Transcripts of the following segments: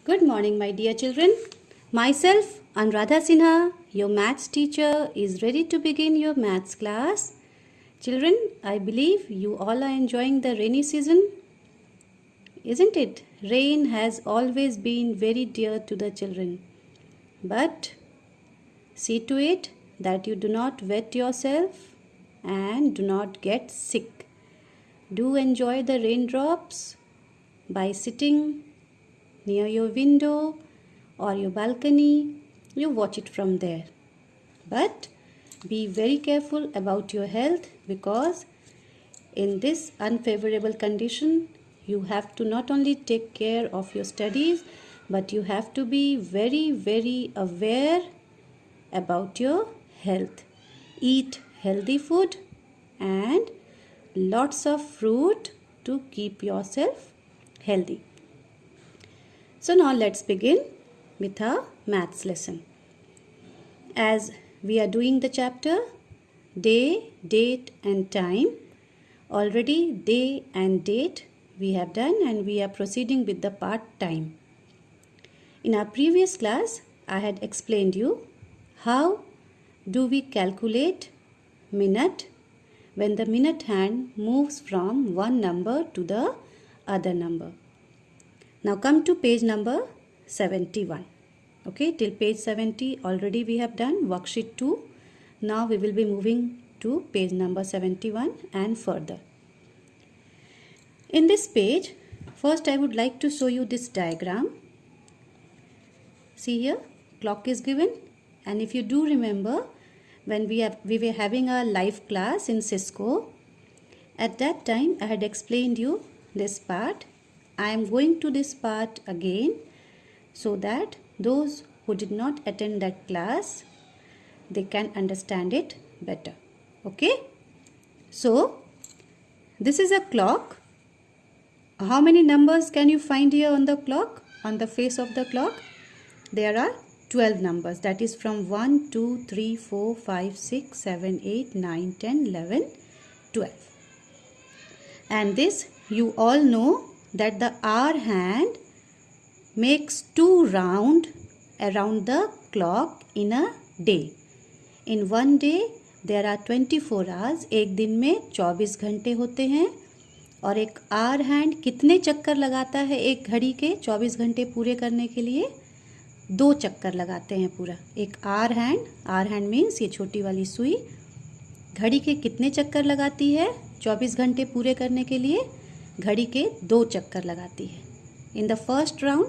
Good morning, my dear children. Myself, Anuradha Sinha, your maths teacher, is ready to begin your maths class. Children, I believe you all are enjoying the rainy season, isn't it? Rain has always been very dear to the children. But see to it that you do not wet yourself and do not get sick. Do enjoy the raindrops by sitting near your window or your balcony. You watch it from there. But be very careful about your health, because in this unfavorable condition you have to not only take care of your studies, but you have to be very aware about your health. Eat healthy food and lots of fruit to keep yourself healthy. So now let's begin with our maths lesson. As we are doing the chapter day, date and time, already day and date we have done, and we are proceeding with the part time. In our previous class, I had explained you how do we calculate minute when the minute hand moves from one number to the other number. Now come to page number 71. Okay, till page 70 already we have done worksheet 2. Now we will be moving to page number 71 and further. In this page, first I would like to show you this diagram. See here, clock is given, and if you do remember, when we were having our live class in Cisco, at that time I had explained you this part. I am going to this part again so that those who did not attend that class, they can understand it better. Okay? So, this is a clock. How many numbers can you find here on the clock? On the face of the clock? There are 12 numbers. That is from 1, 2, 3, 4, 5, 6, 7, 8, 9, 10, 11, 12. And this you all know that the hour hand makes 2 rounds around the clock in a day. In one day there are 24 hours. एक दिन में 24 घंटे होते हैं, और एक our hand कितने चक्कर लगाता है एक घड़ी के 24 घंटे पूरे करने के लिए? 2 चक्कर लगाते हैं पूरा। एक आवर हैंड मीन्स ये छोटी वाली सुई घड़ी के कितने चक्कर लगाती है 24 घंटे पूरे करने के लिए? घड़ी के 2 चक्कर लगाती है। In the first round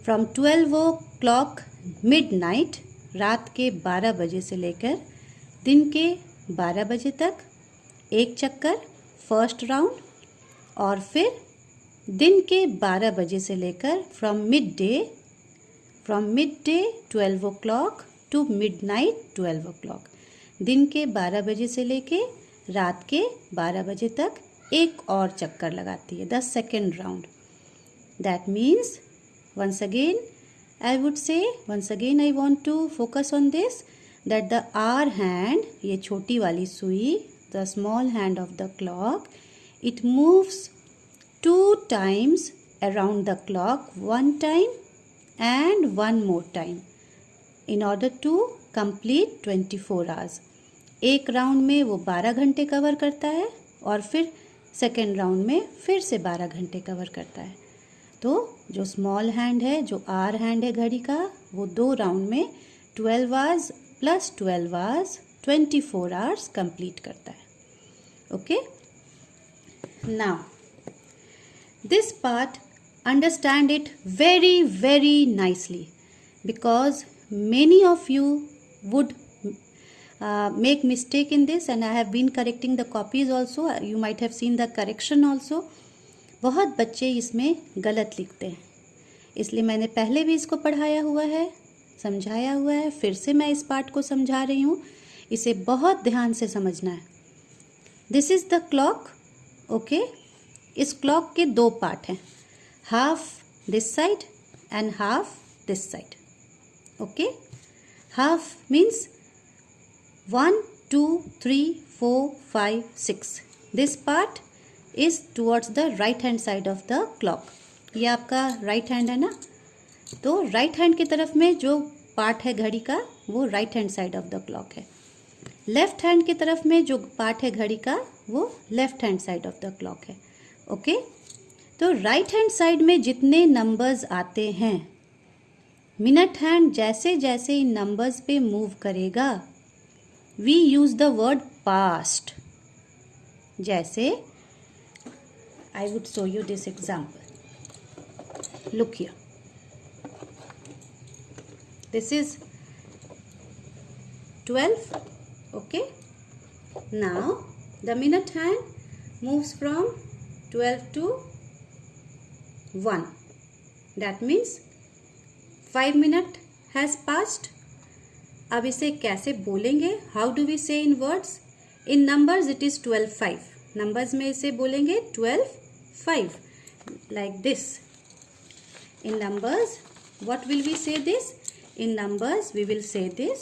from 12 o'clock midnight, रात के 12 बजे से लेकर दिन के 12 बजे तक एक चक्कर फर्स्ट राउंड, और फिर दिन के 12 बजे से लेकर from midday 12 o'clock to midnight 12 o'clock, दिन के 12 बजे से लेके रात के 12 बजे तक एक और चक्कर लगाती है, the second round. That means once again I want to focus on this, that the hour hand, ये छोटी वाली सुई, the small hand of the clock, it moves 2 times around the clock, 1 time and 1 more time, in order to complete 24 hours. एक round में वो 12 घंटे cover करता है, और फिर सेकेंड राउंड में फिर से 12 घंटे कवर करता है. तो जो स्मॉल हैंड है, जो आवर हैंड है घड़ी का, वो 2 राउंड में 12 hours plus 12 hours 24 hours complete करता है. Okay, now this part understand it very nicely, because many of you would make mistake in this, and I have been correcting the copies also. You might have seen the correction also. बहुत बच्चे इसमें गलत लिखते हैं, इसलिए मैंने पहले भी इसको पढ़ाया हुआ है, समझाया हुआ है, फिर से मैं इस पार्ट को समझा रही हूँ. इसे बहुत ध्यान से समझना है. This is the clock. Okay, इस क्लॉक के 2 पार्ट हैं, half this side and half this side. Okay, half means 1, 2, 3, 4, 5, 6. This part is towards the right hand side of the clock. ये आपका राइट हैंड है ना, तो राइट हैंड की तरफ में जो पार्ट है घड़ी का वो right hand side of the clock है। लेफ्ट हैंड की तरफ में जो पार्ट है घड़ी का वो left hand side of the clock है। ओके, तो राइट हैंड साइड में जितने नंबर्स आते हैं, मिनट हैंड जैसे जैसे इन नंबर्स पे मूव करेगा, we use the word past. जैसे I would show you this example, look here, this is 12. Okay, now the minute hand moves from 12 to 1. That means 5 minutes has passed. अब इसे कैसे बोलेंगे? How do we say in words? In numbers it is 12:05. Numbers में इसे बोलेंगे 12:05 like this. In numbers what will we say this? In numbers we will say this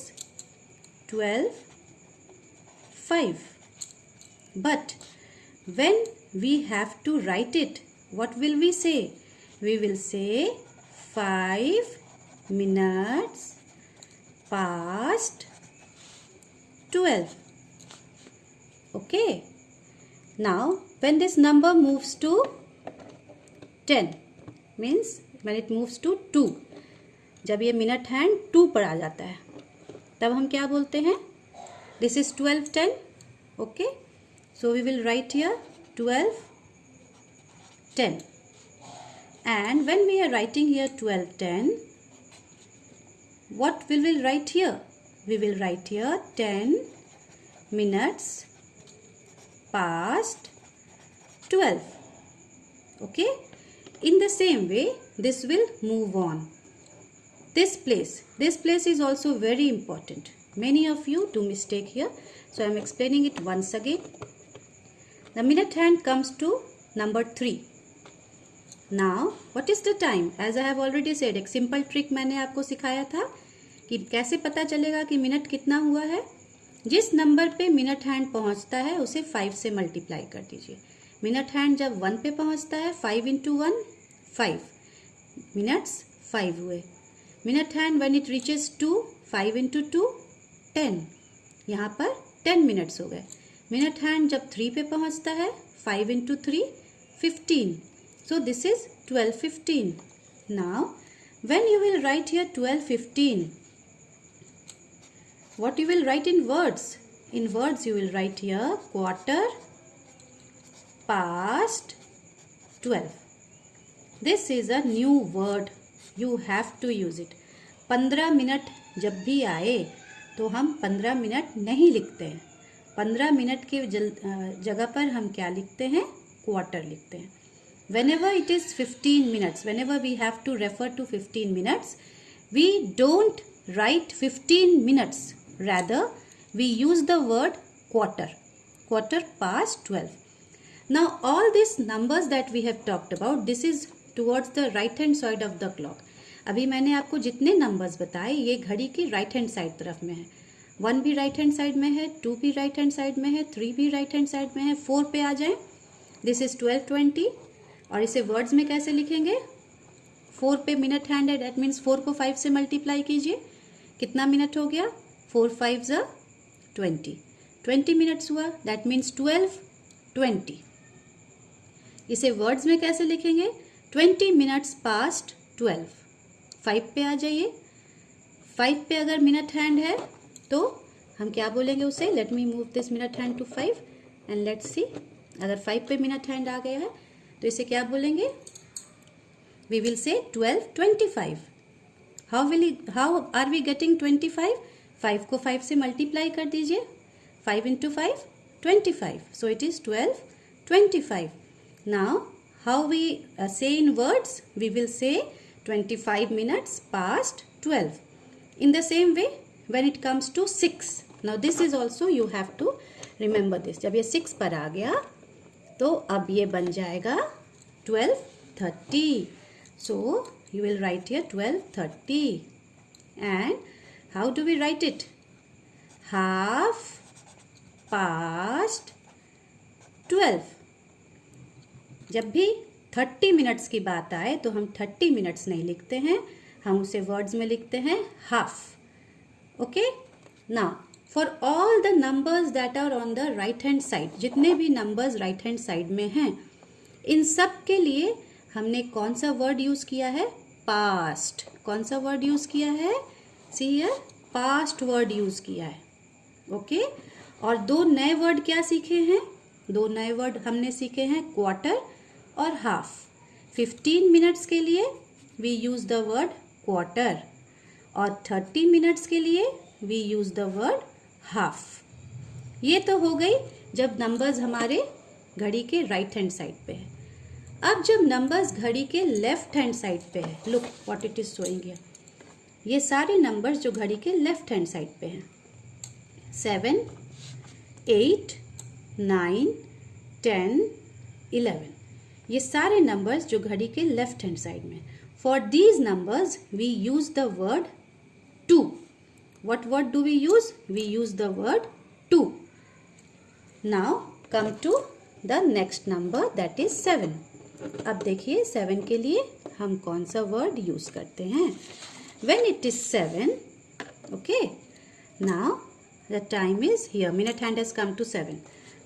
12:05. But when we have to write it, what will we say? We will say 5 minutes past 12. Okay. Now when this number moves to 10, means when it moves to 2, जब ये minute hand 2 पर आ जाता है तब हम क्या बोलते हैं? This is 12:10. Okay, so we will write here 12:10. And when we are writing here 12:10, what will we write here? We will write here 10 minutes past 12. Okay, in the same way this will move on. This place is also very important. Many of you do mistake here, so I am explaining it once again. The minute hand comes to number 3. Now what is the time? As I have already said, एक simple trick मैंने आपको सिखाया था कि कैसे पता चलेगा कि मिनट कितना हुआ है। जिस नंबर पे मिनट हैंड पहुंचता है उसे 5 से मल्टीप्लाई कर दीजिए। मिनट हैंड जब 1 पे पहुंचता है, 5 into 1 5 मिनट्स 5 हुए। Minute hand when it reaches 2, 5 into 2 10, यहाँ पर 10 मिनट्स हो गए। मिनट हैंड जब 3 पे पहुँचता है, 5 into 3 15, so this is 12:15. Now when you will write here 12:15, what you will write in words? In words you will write here quarter past 12. This is a new word. You have to use it. 15 minute जब भी आए तो हम 15 minute नहीं लिखते हैं। 15 minute की जगह पर हम क्या लिखते हैं? क्वार्टर लिखते हैं। Whenever it is 15 minutes, whenever we have to refer to 15 minutes, we don't write 15 minutes. Rather, we use the word quarter. Quarter past 12. Now, all these numbers that we have talked about, this is towards the right hand side of the clock. अभी मैंने आपको जितने numbers बताए ये घड़ी की right hand side तरफ में है। 1 भी राइट हैंड साइड में है, 2 भी राइट हैंड साइड में है, 3 भी राइट हैंड साइड में है, 4 पे आ जाएं। दिस इज 12:20 और इसे वर्ड्स में कैसे लिखेंगे? 4 पे मिनट हैंड है, दैट मीन्स 4 को 5 से मल्टीप्लाई कीजिए। कितना मिनट हो गया? 4 5 20। 20 मिनट्स हुआ, दैट मीन्स 12:20। इसे वर्ड्स में कैसे लिखेंगे? 20 मिनट्स पास्ट 12। 5 पे आ जाइए। 5 पे अगर मिनट हैंड है तो हम क्या बोलेंगे उसे? Let me move this minute hand to 5 and let's see. अगर 5 पे मिनट हैंड आ गया है तो इसे क्या बोलेंगे? We will say 12:25। How are we getting 25? 5 को 5 से मल्टीप्लाई कर दीजिए। 5 into 5 25, so it is 12:25. Now how we say in words? We will say 25 minutes past 12. In the same way when it comes to 6, now this is also you have to remember this. जब ये 6 पर आ गया तो अब ये बन जाएगा 12:30. So you will write here 12:30. And how do we write it? Half past 12. जब भी 30 मिनट्स की बात आए तो हम 30 मिनट्स नहीं लिखते हैं, हम उसे वर्ड्स में लिखते हैं half. Okay, now for all the numbers that are on the right hand side, जितने भी नंबर्स राइट हैंड साइड में हैं, इन सब के लिए हमने कौन सा वर्ड यूज किया है? पास्ट। कौन सा वर्ड यूज किया है? See here, past word use किया है। ओके, और दो नए वर्ड क्या सीखे हैं? दो नए वर्ड हमने सीखे हैं क्वार्टर और हाफ। 15 मिनट्स के लिए we use the word quarter और 30 मिनट्स के लिए we use the word half. ये तो हो गई जब नंबर्स हमारे घड़ी के राइट हैंड साइड पे है। अब जब नंबर्स घड़ी के लेफ्ट हैंड साइड पे है, look what it is showing here, ये सारे नंबर्स जो घड़ी के लेफ्ट हैंड साइड पे हैं, 7, 8, 9, 10, 11, ये सारे नंबर्स जो घड़ी के लेफ्ट हैंड साइड में। For these numbers we use the word to. What word do we use? We use the word to. Now come to the next number that is 7। अब देखिए 7 के लिए हम कौन सा वर्ड यूज करते हैं? When it is 7, okay, now the time is here, minute hand has come to 7,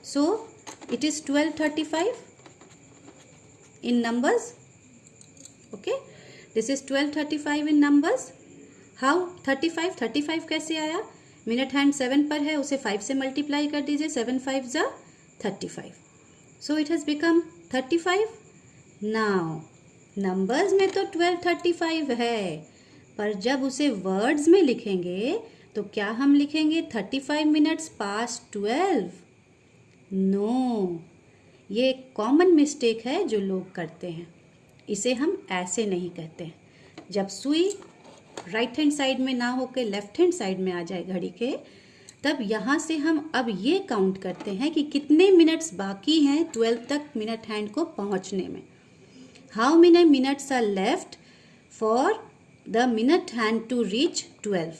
so it is 12:35 in numbers. Okay, this is 12:35 in numbers. How 35 कैसे आया? मिनट हैंड 7 पर है, उसे 5 से मल्टीप्लाई कर दीजिए, 7 5 जा 35, so it has become 35. now numbers में तो 12:35 है, पर जब उसे वर्ड्स में लिखेंगे तो क्या हम लिखेंगे 35 मिनट्स पास्ट 12? नो, ये एक कॉमन मिस्टेक है जो लोग करते हैं। इसे हम ऐसे नहीं कहते हैं। जब सुई राइट हैंड साइड में ना होकर लेफ्ट हैंड साइड में आ जाए घड़ी के, तब यहाँ से हम अब ये काउंट करते हैं कि कितने मिनट्स बाकी हैं 12 तक मिनट हैंड को पहुँचने में। How many minutes are left for the minute hand to reach 12?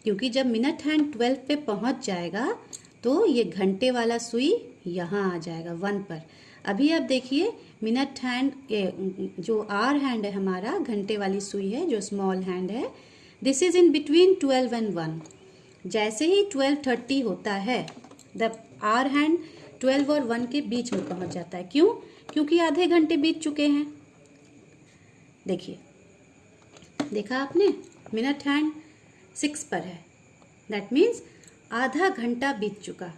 क्योंकि जब मिनट हैंड 12 पे पहुँच जाएगा तो ये घंटे वाला सुई यहाँ आ जाएगा 1 पर। अभी आप देखिए मिनट हैंड, जो आर हैंड है हमारा, घंटे वाली सुई है जो स्मॉल हैंड है, this is in between 12 and 1। जैसे ही 12:30 होता है, द आर हैंड 12 और 1 के बीच में पहुँच जाता है। क्यों? क्योंकि आधे घंटे बीत चुके हैं। देखिए, देखा आपने, मिनट हैंड 6 पर है, दैट मीन्स आधा घंटा बीत चुका।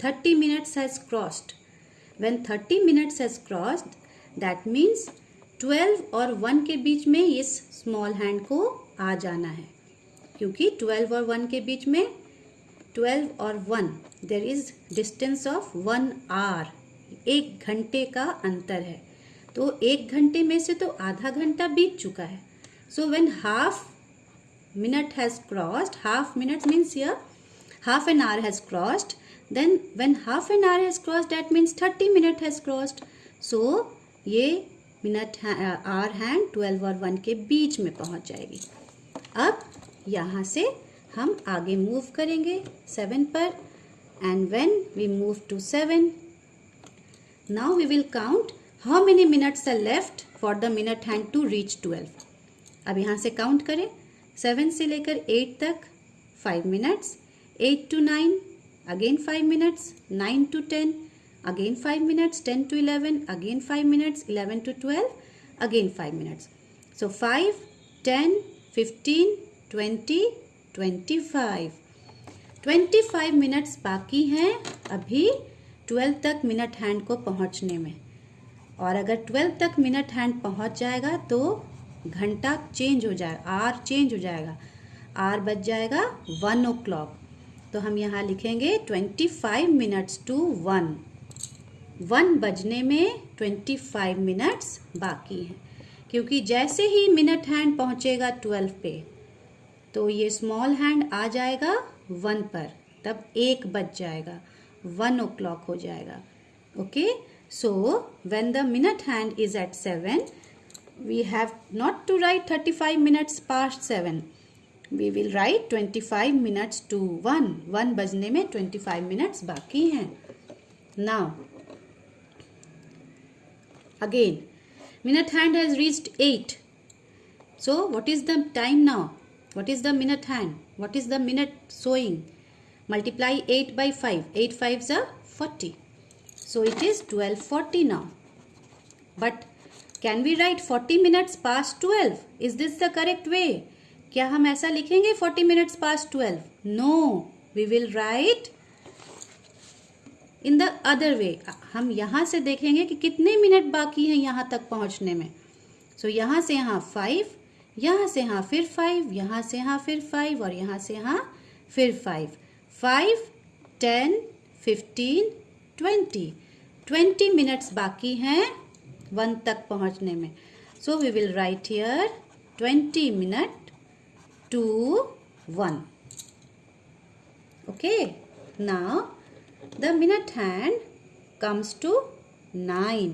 30 minutes has crossed. When 30 minutes has crossed, that means 12 और 1 के बीच में इस स्मॉल हैंड को आ जाना है, क्योंकि 12 और 1 के बीच में 12 और 1 there is distance of 1 hour, 1 घंटे का अंतर है। तो 1 घंटे में से तो आधा घंटा बीत चुका है। So when half minute has crossed, half minutes means here half an hour has crossed, then when half an hour has crossed, that means 30 minute has crossed. So ये मिनट आर हैंड 12 और 1 के बीच में पहुंच जाएगी। अब यहाँ से हम आगे मूव करेंगे 7 पर, and when we move to 7, now we will count how many minutes are left for the minute hand to reach 12. अब यहाँ से काउंट करें, 7 से लेकर 8 तक 5 minutes, 8 to 9 again 5 minutes, 9 to 10 again 5 minutes, 10 to 11 again 5 minutes, 11 to 12 again 5 minutes. So 5, 10, 15, 20, 25. 25 minutes बाकी हैं अभी 12 तक मिनट हैंड को पहुंचने में। और अगर 12 तक मिनट हैंड पहुंच जाएगा तो घंटा चेंज हो जाएगा, आर चेंज हो जाएगा, आर बज जाएगा 1 o'clock। तो हम यहाँ लिखेंगे 25 मिनट्स टू 1। 1 बजने में 25 मिनट्स बाकी हैं, क्योंकि जैसे ही मिनट हैंड पहुँचेगा 12 पे तो ये स्मॉल हैंड आ जाएगा 1 पर, तब 1 बज जाएगा, 1 o'clock हो जाएगा। Okay, so when the minute hand is at 7, we have not to write 35 minutes past 7. We will write 25 minutes to 1. 1 बजने में 25 minutes बाकी हैं। Now, again, Minute hand has reached 8. So what is the time now? What is the minute hand? What is the minute showing? Multiply 8 by 5. 8 5s are 40. So it is 12:40 now. But can we write 40 minutes past 12? Is this the correct way? क्या हम ऐसा लिखेंगे 40 minutes past 12? No. We will write in the other way. हम यहाँ से देखेंगे कि कितने मिनट बाकी हैं यहाँ तक पहुँचने में. So यहाँ से यहाँ 5, यहाँ से यहाँ फिर 5, यहाँ से यहाँ फिर 5 और यहाँ से यहाँ फिर 5. 5, 10, 15, 20 मिनट्स बाकी हैं 1 तक पहुँचने में. So we will write here 20 minute to 1. Okay. Now the minute hand comes to 9.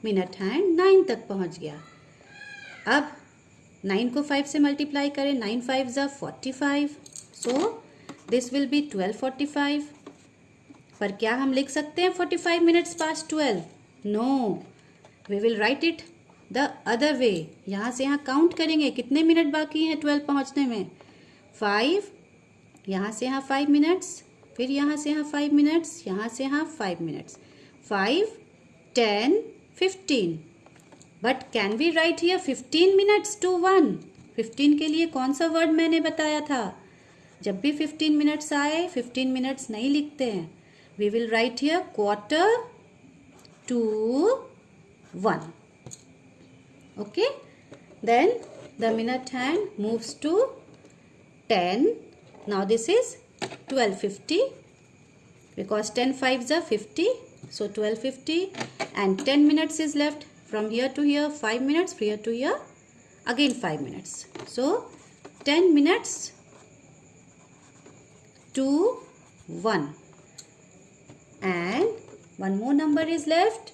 Minute hand 9 तक पहुँच गया. अब 9 को 5 से मल्टीप्लाई करें. 9 5s are 45. So this will be 12:45. पर क्या हम लिख सकते हैं 45 minutes past 12? No. We will write it the other way. यहाँ से यहाँ काउंट करेंगे कितने मिनट बाकी हैं 12 पहुँचने में. 5, यहाँ से यहाँ 5 minutes, फिर यहाँ से यहाँ 5 minutes, यहाँ से यहाँ 5 minutes. 5, 10, 15. But can we write here 15 minutes to 1? 15 के लिए कौन सा वर्ड मैंने बताया था? जब भी 15 minutes आए 15 minutes नहीं लिखते हैं. We will write here quarter to 1. Okay. Then the minute hand moves to 10. Now this is 12:50 because 10 5s are 50. So 12:50 and 10 minutes is left. From here to here 5 minutes, from here to here again 5 minutes. So 10 minutes to 1. And one more number is left.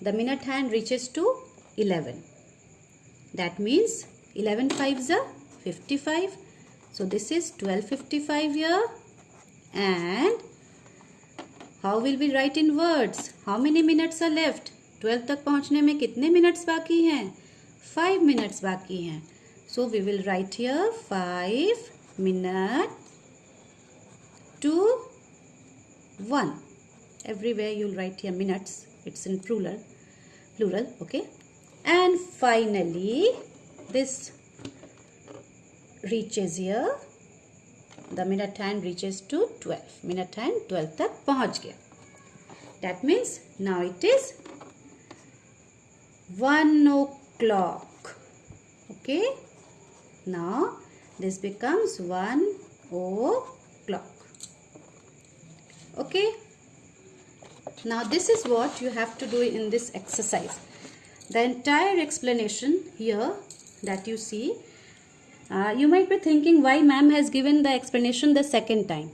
The minute hand reaches to 11. That means 11 5s are 55. So this is 12:55 here. And how will we write in words? How many minutes are left? 12 तक पहुँचने में कितने minutes बाकी हैं? 5 minutes बाकी हैं. So we will write here 5 minutes to 1. Everywhere you'll write here minutes. It's in plural. Okay. And finally this reaches here. The minute hand reaches to 12. Minute hand 12 तक पहुँच गया. That means now it is 1 o'clock. Okay. Now this becomes 1 o'clock. Okay. Now this is what you have to do in this exercise. The entire explanation here that you see, you might be thinking why ma'am has given the explanation the second time.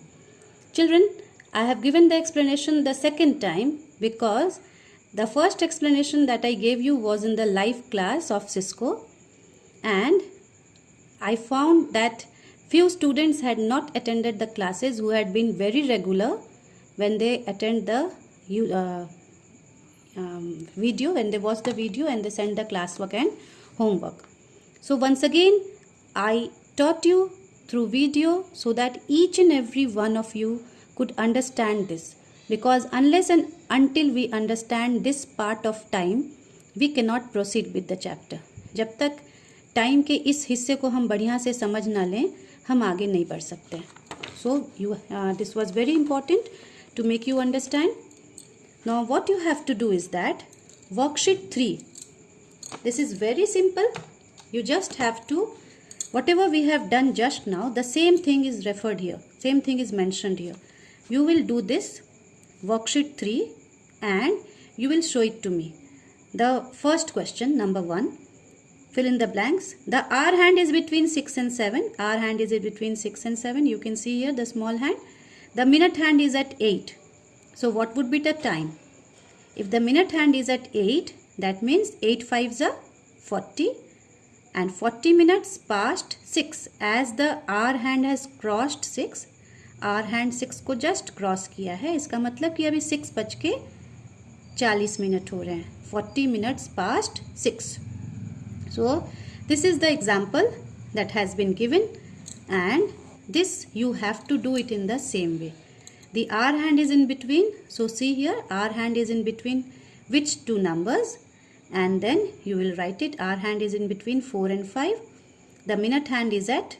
Children, I have given the explanation the second time because the first explanation that I gave you was in the live class of Cisco, and I found that few students had not attended the classes who had been very regular when they attend the video, when they watch the video and they send the classwork and homework. So once again I taught you through video so that each and every one of you could understand this, because unless and until we understand this part of time we cannot proceed with the chapter. जब तक time के इस हिस्से को हम बढ़िया से समझ ना लें हम आगे नहीं बढ़ सकते. So this was very important to make you understand. Now what you have to do is that worksheet 3, this is very simple. You just have to, whatever we have done just now, the same thing is referred here, same thing is mentioned here. You will do this worksheet 3 and you will show it to me. The first question, number 1, fill in the blanks. The R hand is between 6 and 7. R hand is between 6 and 7. You can see here the small hand. The minute hand is at 8. So what would be the time? If the minute hand is at 8, that means 8 5s are 40 and 40 minutes past 6. As the R hand has crossed 6, R hand 6 को just cross किया है. इसका मतलब कि अभी 6 बज के 40 minute हो रहे हैं. 40 minutes past 6. So this is the example that has been given, and this you have to do it in the same way. The hour hand is in between. So see here, hour hand is in between which two numbers, and then you will write it. Hour hand is in between 4 and 5. The minute hand is at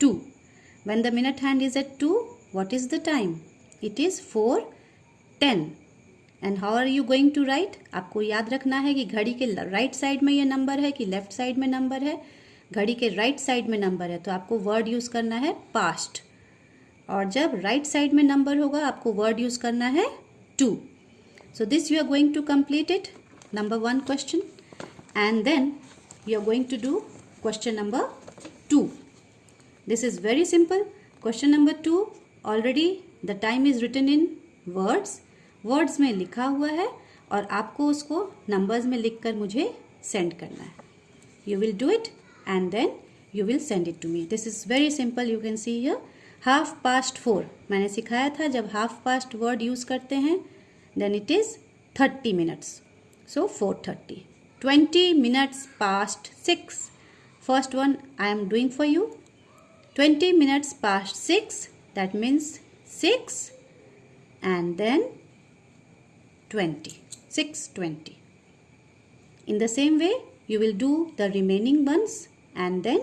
2. When the minute hand is at 2, what is the time? It is 4:10. And how are you going to write? आपको याद रखना है कि घड़ी के right side में ये number है कि लेफ्ट साइड में नंबर है. घड़ी के राइट साइड में नंबर है तो आपको वर्ड यूज़ करना है पास्ट, और जब राइट साइड में नंबर होगा आपको वर्ड यूज़ करना है to. So this you are going to complete it, number 1 question, and then you are going to do question number 2. This is very simple. Question number 2 already the time is written in words में लिखा हुआ है, और आपको उसको numbers में लिखकर मुझे सेंड करना है. You will do it and then you will send it to me. This is very simple. You can see here 4:30 मैंने सिखाया था. जब 4:30 वर्ड यूज़ करते हैं then it is 30 minutes. So 4:30. 20 minutes past 6. First one I am doing for you. 20 minutes past 6, that means 6 and then 20. 6:20. In the same way, you will do the remaining ones and then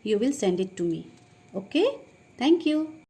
you will send it to me. Okay? Thank you.